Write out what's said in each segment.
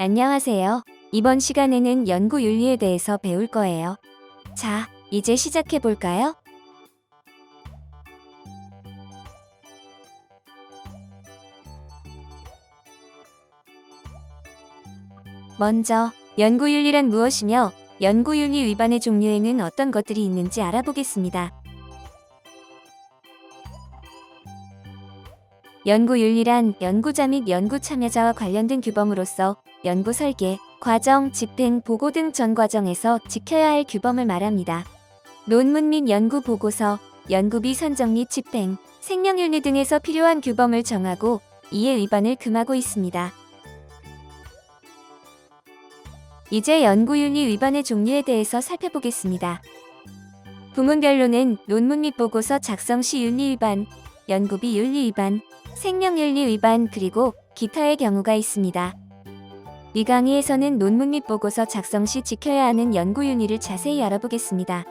안녕하세요. 이번 시간에는 연구윤리에 대해서 배울 거예요. 자, 이제 시작해 볼까요? 먼저, 연구윤리란 무엇이며 연구윤리 위반의 종류에는 어떤 것들이 있는지 알아보겠습니다. 연구윤리란 연구자 및 연구 참여자와 관련된 규범으로서 연구 설계, 과정, 집행, 보고 등 전 과정에서 지켜야 할 규범을 말합니다. 논문 및 연구 보고서, 연구비 선정 및 집행, 생명윤리 등에서 필요한 규범을 정하고 이에 위반을 금하고 있습니다. 이제 연구윤리 위반의 종류에 대해서 살펴보겠습니다. 부문별로는 논문 및 보고서 작성 시 윤리 위반, 연구비 윤리 위반, 생명윤리 위반 그리고 기타의 경우가 있습니다. 이 강의에서는 논문 및 보고서 작성 시 지켜야 하는 연구윤리를 자세히 알아보겠습니다.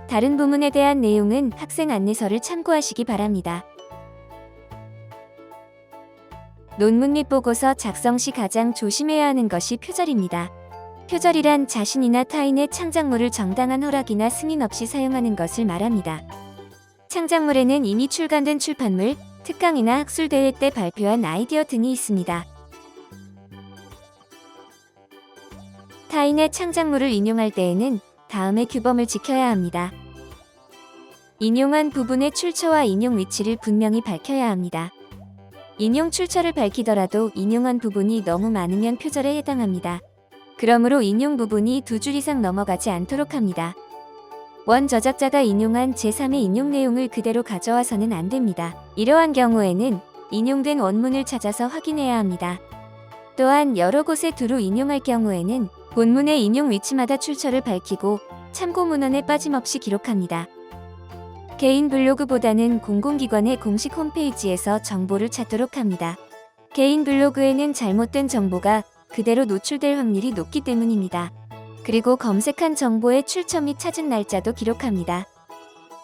다른 부문에 대한 내용은 학생 안내서를 참고하시기 바랍니다. 논문 및 보고서 작성 시 가장 조심해야 하는 것이 표절입니다. 표절이란 자신이나 타인의 창작물을 정당한 허락이나 승인 없이 사용하는 것을 말합니다. 창작물에는 이미 출간된 출판물, 특강이나 학술대회 때 발표한 아이디어 등이 있습니다. 타인의 창작물을 인용할 때에는 다음의 규범을 지켜야 합니다. 인용한 부분의 출처와 인용 위치를 분명히 밝혀야 합니다. 인용 출처를 밝히더라도 인용한 부분이 너무 많으면 표절에 해당합니다. 그러므로 인용 부분이 2줄 이상 넘어가지 않도록 합니다. 원 저작자가 인용한 제3의 인용 내용을 그대로 가져와서는 안 됩니다. 이러한 경우에는 인용된 원문을 찾아서 확인해야 합니다. 또한 여러 곳에 두루 인용할 경우에는 본문의 인용 위치마다 출처를 밝히고 참고 문헌에 빠짐없이 기록합니다. 개인 블로그보다는 공공기관의 공식 홈페이지에서 정보를 찾도록 합니다. 개인 블로그에는 잘못된 정보가 그대로 노출될 확률이 높기 때문입니다. 그리고 검색한 정보의 출처 및 찾은 날짜도 기록합니다.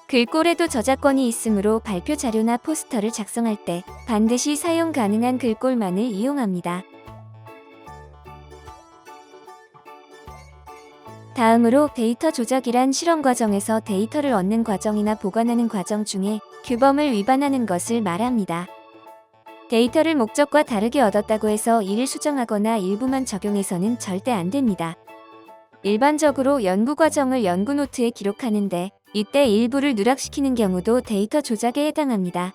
글꼴에도 저작권이 있으므로 발표 자료나 포스터를 작성할 때 반드시 사용 가능한 글꼴만을 이용합니다. 다음으로 데이터 조작이란 실험 과정에서 데이터를 얻는 과정이나 보관하는 과정 중에 규범을 위반하는 것을 말합니다. 데이터를 목적과 다르게 얻었다고 해서 이를 수정하거나 일부만 적용해서는 절대 안 됩니다. 일반적으로 연구 과정을 연구 노트에 기록하는데 이때 일부를 누락시키는 경우도 데이터 조작에 해당합니다.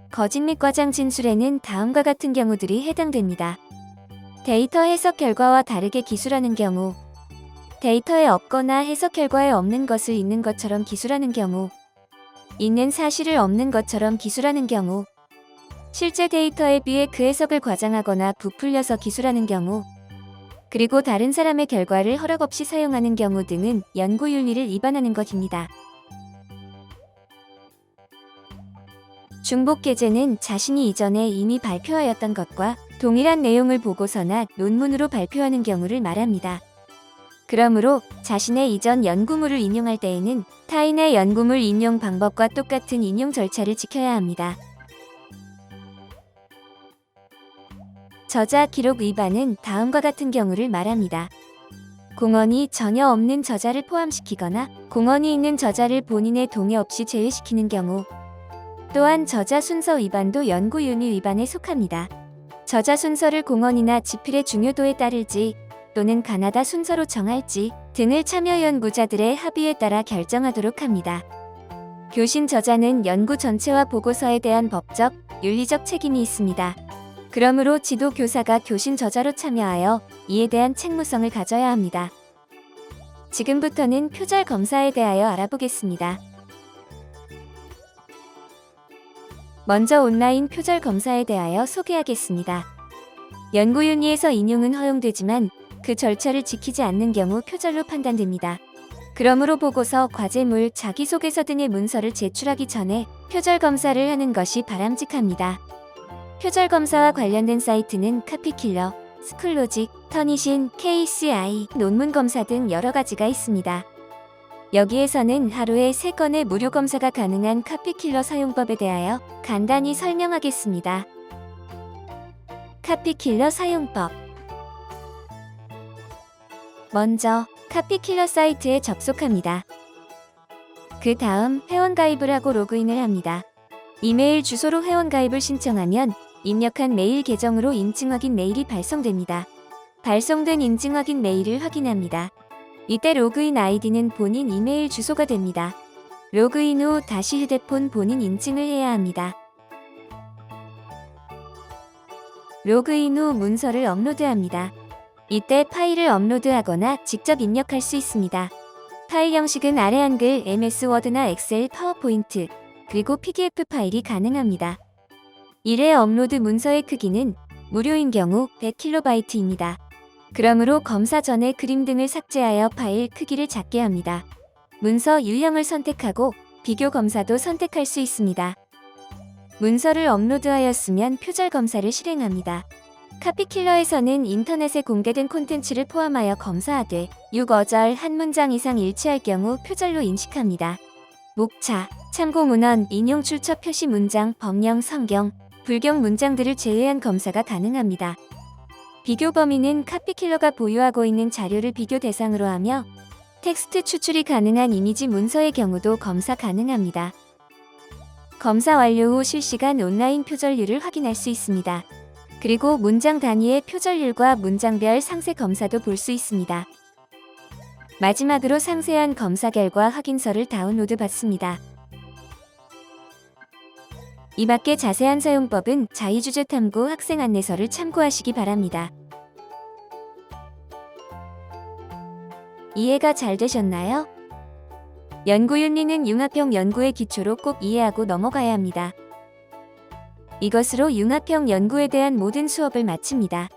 거짓 및 과장 진술에는 다음과 같은 경우들이 해당됩니다. 데이터 해석 결과와 다르게 기술하는 경우, 데이터에 없거나 해석 결과에 없는 것을 있는 것처럼 기술하는 경우, 있는 사실을 없는 것처럼 기술하는 경우, 실제 데이터에 비해 그 해석을 과장하거나 부풀려서 기술하는 경우, 그리고 다른 사람의 결과를 허락 없이 사용하는 경우 등은 연구윤리를 위반하는 것입니다. 중복게재는 자신이 이전에 이미 발표하였던 것과 동일한 내용을 보고서나 논문으로 발표하는 경우를 말합니다. 그러므로 자신의 이전 연구물을 인용할 때에는 타인의 연구물 인용 방법과 똑같은 인용 절차를 지켜야 합니다. 저자 기록 위반은 다음과 같은 경우를 말합니다. 공헌이 전혀 없는 저자를 포함시키거나 공헌이 있는 저자를 본인의 동의 없이 제외시키는 경우, 또한 저자 순서 위반도 연구윤리 위반에 속합니다. 저자 순서를 공헌이나 지필의 중요도에 따를지 또는 가나다 순서로 정할지 등을 참여 연구자들의 합의에 따라 결정하도록 합니다. 교신 저자는 연구 전체와 보고서에 대한 법적, 윤리적 책임이 있습니다. 그러므로 지도 교사가 교신 저자로 참여하여 이에 대한 책무성을 가져야 합니다. 지금부터는 표절 검사에 대하여 알아보겠습니다. 먼저 온라인 표절 검사에 대하여 소개하겠습니다. 연구윤리에서 인용은 허용되지만 그 절차를 지키지 않는 경우 표절로 판단됩니다. 그러므로 보고서, 과제물, 자기소개서 등의 문서를 제출하기 전에 표절 검사를 하는 것이 바람직합니다. 표절 검사와 관련된 사이트는 카피킬러, 스쿨로직, 터니신, KCI, 논문 검사 등 여러 가지가 있습니다. 여기에서는 하루에 3건의 무료 검사가 가능한 카피킬러 사용법에 대하여 간단히 설명하겠습니다. 카피킬러 사용법. 먼저 카피킬러 사이트에 접속합니다. 그 다음 회원가입을 하고 로그인을 합니다. 이메일 주소로 회원가입을 신청하면 입력한 메일 계정으로 인증 확인 메일이 발송됩니다. 발송된 인증 확인 메일을 확인합니다. 이때 로그인 아이디는 본인 이메일 주소가 됩니다. 로그인 후 다시 휴대폰 본인 인증을 해야 합니다. 로그인 후 문서를 업로드합니다. 이때 파일을 업로드하거나 직접 입력할 수 있습니다. 파일 형식은 아래 한글, MS 워드나 엑셀, 파워포인트, 그리고 PDF 파일이 가능합니다. 1회 업로드 문서의 크기는 무료인 경우 100KB입니다. 그러므로 검사 전에 그림 등을 삭제하여 파일 크기를 작게 합니다. 문서 유형을 선택하고 비교 검사도 선택할 수 있습니다. 문서를 업로드하였으면 표절 검사를 실행합니다. 카피킬러에서는 인터넷에 공개된 콘텐츠를 포함하여 검사하되 6어절 한 문장 이상 일치할 경우 표절로 인식합니다. 목차, 참고 문헌, 인용 출처 표시 문장, 법령, 성경, 불경 문장들을 제외한 검사가 가능합니다. 비교 범위는 카피킬러가 보유하고 있는 자료를 비교 대상으로 하며 텍스트 추출이 가능한 이미지 문서의 경우도 검사 가능합니다. 검사 완료 후 실시간 온라인 표절률을 확인할 수 있습니다. 그리고 문장 단위의 표절률과 문장별 상세 검사도 볼 수 있습니다. 마지막으로 상세한 검사 결과 확인서를 다운로드 받습니다. 이 밖에 자세한 사용법은 자유주제 탐구 학생 안내서를 참고하시기 바랍니다. 이해가 잘 되셨나요? 연구 윤리는 융합형 연구의 기초로 꼭 이해하고 넘어가야 합니다. 이것으로 융합형 연구에 대한 모든 수업을 마칩니다.